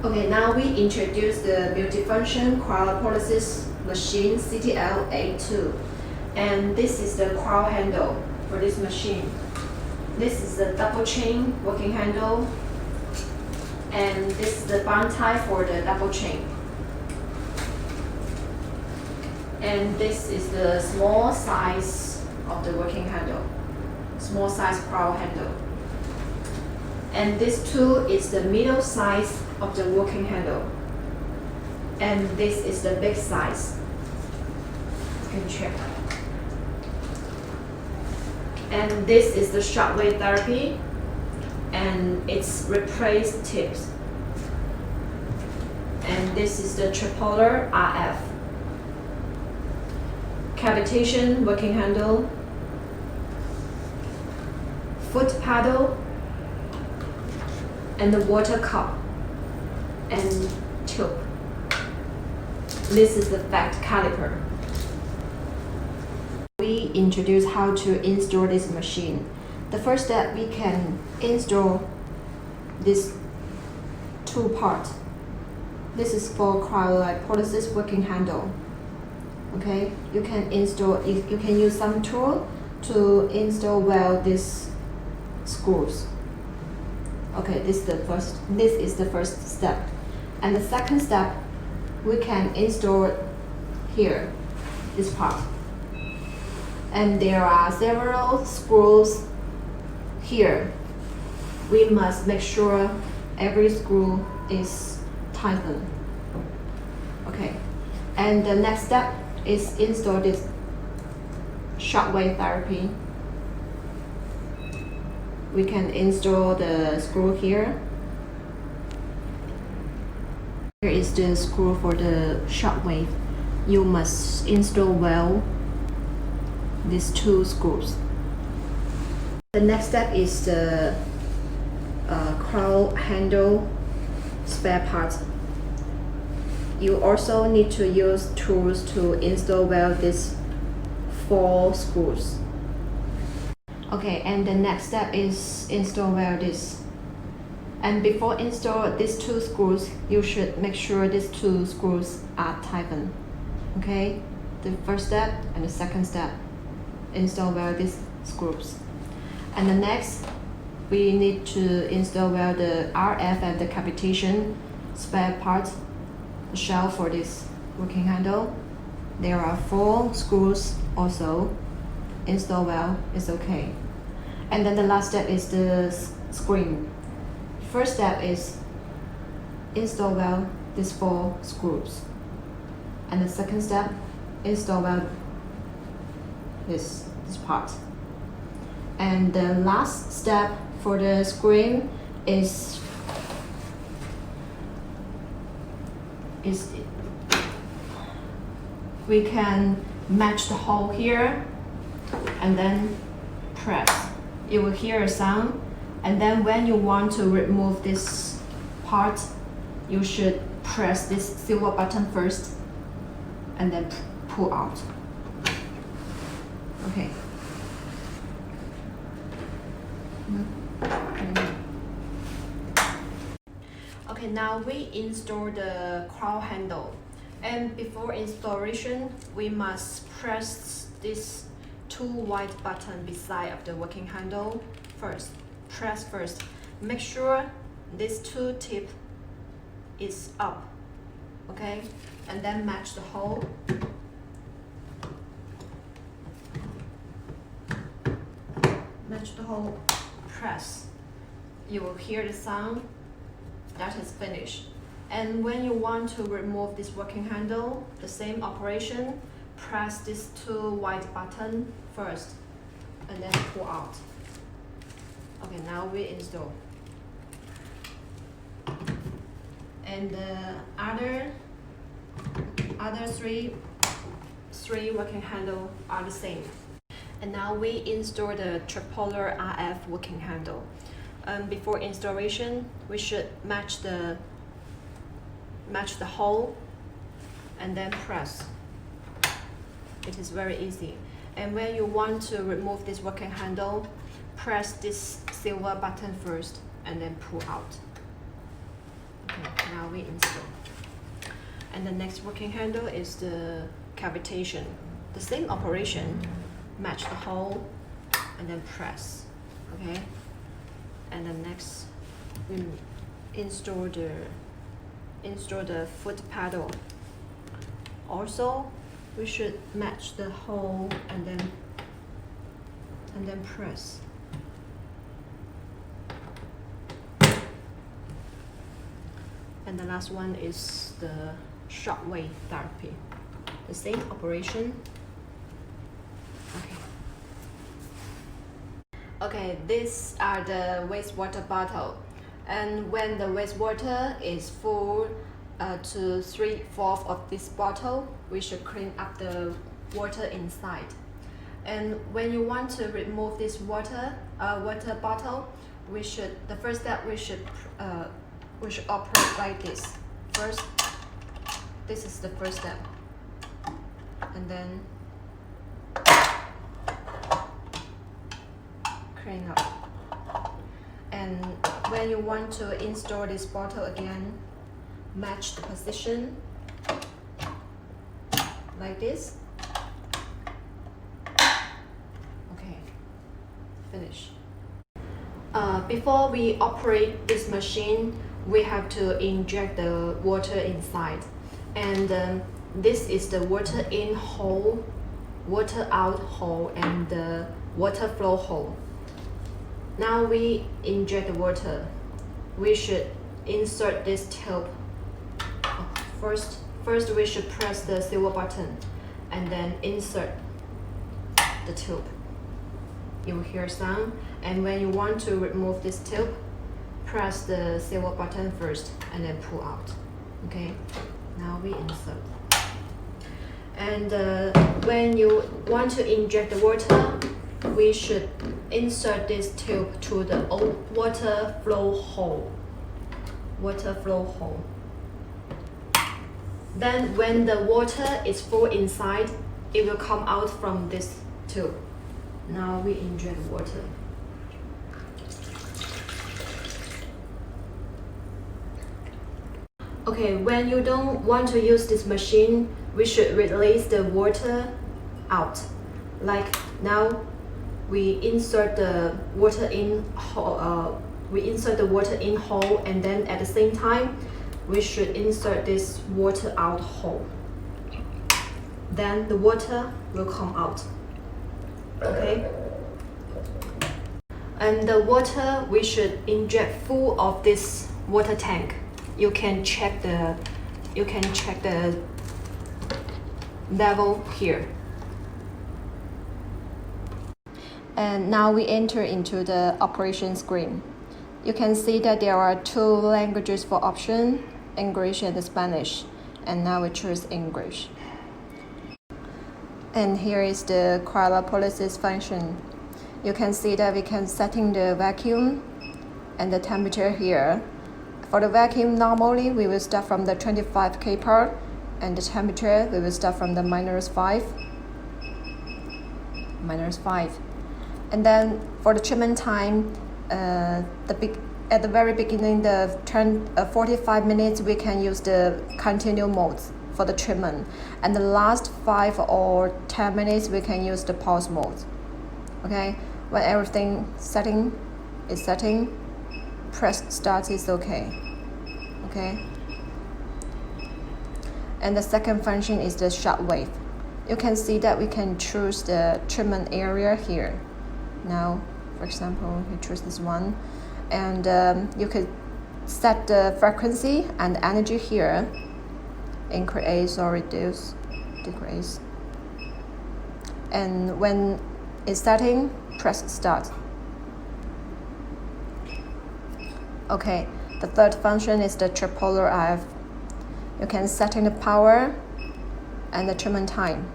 Okay, now we introduce the multifunction cryolipolisisi machine CTL82, and this is the cryo handle for this machine. This is the double chain working handle, and this is the bond tie for the double chain. And this is the small size of the working handle, small size cryo handle. And this tool is the middle size of the working handle. And this is the big size. You can check. And this is the shockwave therapy, and it's replaced tips. And this is the tripolar RF. Cavitation working handle, foot paddle, and the water cup and tube. This is the fact caliper. We introduce how to install this machine. The first step, we can install this two part. This is for cryolipolisisi working handle. Okay, you can install. You can use some tool to install well these screws. Okay, this is the first step, and the second step, we can install here this part. And there are several screws here. We must make sure every screw is tightened. Okay, and the next step is install this shockwave therapy. We can install the screw here. Here is the screw for the shockwave. You must install well these two screws. The next step is the cryo handle spare part. You also need to use tools to install well these 4 screws. Okay, and the next step is install well this. And before install these 2 screws, you should make sure these 2 screws are tightened. Okay, the first step and the second step, install well these screws. And the next, we need to install well the RF and the cavitation spare part shell for this working handle. There are 4 screws also. Install well, it's okay. And then the last step is the screen. First step is install well these 4 screws. And the second step, install well this part. And the last step for the screen is we can match the hole here and then press. You will hear a sound, and then when you want to remove this part, you should press this silver button first and then pull out. Okay. Okay, now we install the cryo handle. And before installation, we must press this 2 white button beside of the working handle first. Press first. Make sure this 2 tip is up. Okay, and then match the hole. Match the hole. Press. You will hear the sound. That is finished. And when you want to remove this working handle, the same operation, press this 2 white button first and then pull out. Okay, now we install. And the other three working handle are the same. And now we install the tripolar RF working handle. Before installation, we should match the hole and then press. It is very easy. And when you want to remove this working handle, press this silver button first and then pull out. Okay, now we install. And the next working handle is the cavitation. The same operation, match the hole and then press, okay? And then next we install the foot pedal. Also, we should match the hole and then press. And the last one is the shockwave therapy. The same operation. Okay, these are the wastewater bottle. And when the wastewater is full to 3/4 of this bottle, we should clean up the water inside. And when you want to remove this water bottle, the first step we should operate like this. First, this is the first step, and then clean up. And when you want to install this bottle again, match the position like this. Okay, finish. Before we operate this machine, we have to inject the water inside. And this is the water in hole, water out hole, and the water flow hole. Now we inject the water. We should insert this tube. First we should press the silver button and then insert the tube. You will hear sound, and when you want to remove this tube, press the silver button first and then pull out. Okay, now we insert. And when you want to inject the water, we should insert this tube to the water flow hole. Then when the water is full inside, it will come out from this tube. Now we inject water. Okay, when you don't want to use this machine, we should release the water out. Like now, we insert the water in hole. And then at the same time, we should insert this water out hole. Then the water will come out. Okay. And the water we should inject full of this water tank. You can check the level here. And now we enter into the operation screen. You can see that there are 2 languages for option, English and Spanish. And now we choose English. And here is the Cryolipolisisi function. You can see that we can setting the vacuum and the temperature here. For the vacuum, normally we will start from the 25 kPa, and the temperature we will start from the -5. And then for the treatment time, at the very beginning, the 45 minutes, we can use the continue mode for the treatment. And the last 5 or 10 minutes, we can use the pause mode. Okay, when everything is setting, press start is okay. Okay. And the second function is the shockwave. You can see that we can choose the treatment area here. Now, for example, you choose this one, and you could set the frequency and energy here, increase or reduce, decrease. And when it's setting, press start. Okay, the third function is the tripolar IF. You can set in the power and the treatment time.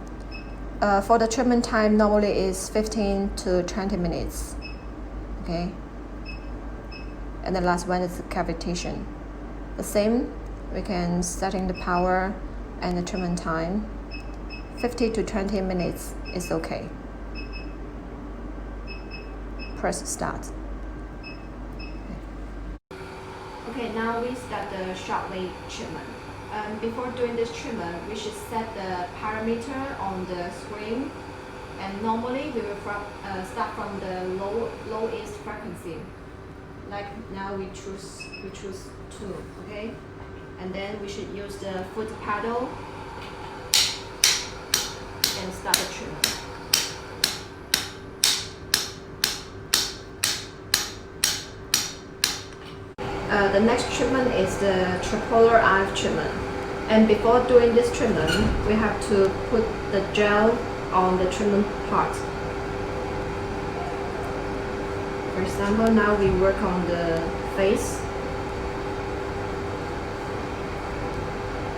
For the treatment time, normally is 15 to 20 minutes. Okay. And the last one is the cavitation. The same, we can set in the power and the treatment time. 50 to 20 minutes is okay. Press start. Okay, now we start the shockwave treatment. Before doing this treatment, we should set the parameter on the screen. And normally we will start from the lowest frequency. Like now we choose 2, okay? And then we should use the foot pedal and start the treatment. The next treatment is the tripolar IF treatment. And before doing this treatment, we have to put the gel on the treatment part. For example, now we work on the face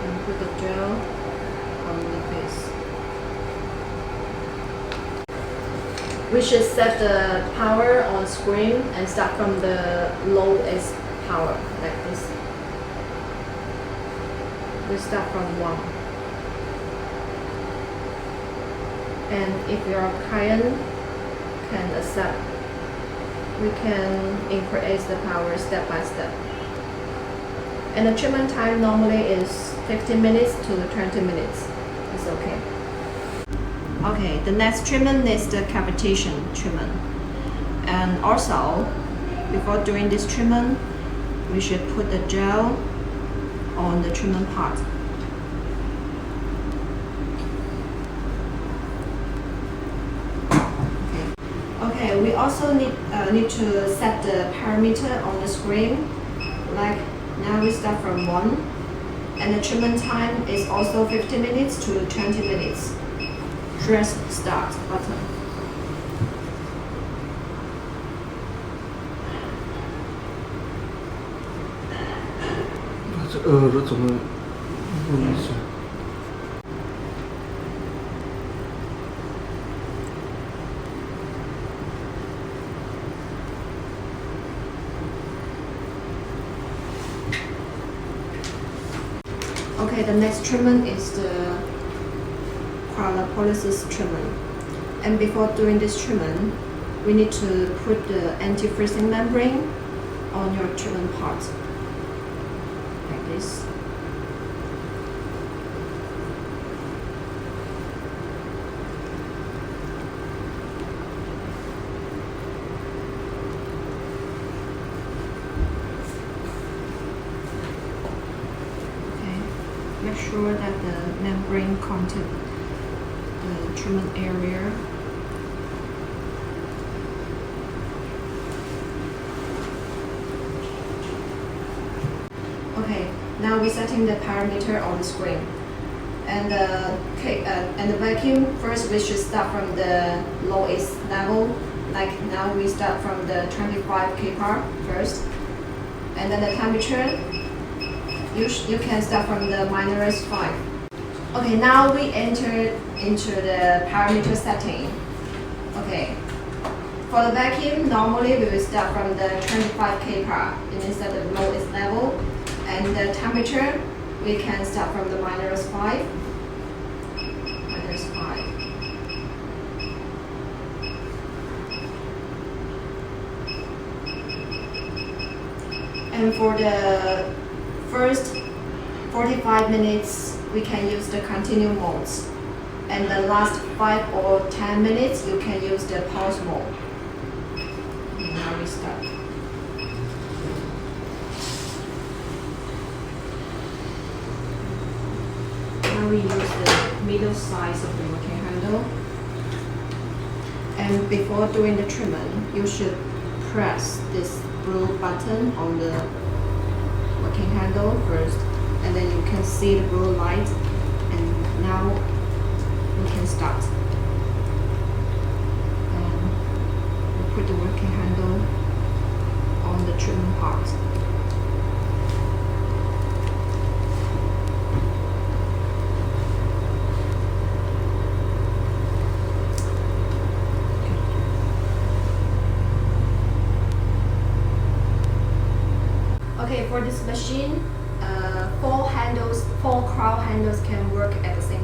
and put the gel on the face. We should set the power on screen and start from the lowest power, like this. We start from 1. And if your client can accept, we can increase the power step by step. And the treatment time normally is 15 minutes to 20 minutes. It's okay. Okay, the next treatment is the cavitation treatment. And also, before doing this treatment, we should put the gel on the treatment part. Okay, we also need to set the parameter on the screen. Like now we start from 1, and the treatment time is also 15 minutes to 20 minutes. Press start button. Okay, the next treatment is the Cryolipolisisi treatment. And before doing this treatment, we need to put the anti-freezing membrane on your treatment part. Like this. Make sure that the membrane contact the treatment area. Okay, now we're setting the parameter on the screen. And the vacuum, first we should start from the lowest level. Like now we start from the 25 kPa first. And then the temperature, you can start from the -5. Okay, now we enter into the parameter setting. Okay, for the vacuum, normally we will start from the 25 kPa. It means that the lowest level. And the temperature, we can start from the -5. -5. And for the first 45 minutes, we can use the continue modes. And the last 5 or 10 minutes, you can use the pause mode. And now we start. Now we use the middle size of the working handle. And before doing the treatment, you should press this blue button on the working handle first, and then you can see the blue light, and now we can start. And we put the working handle on the treatment part. Okay, for this machine, 4 crown handles can work at the same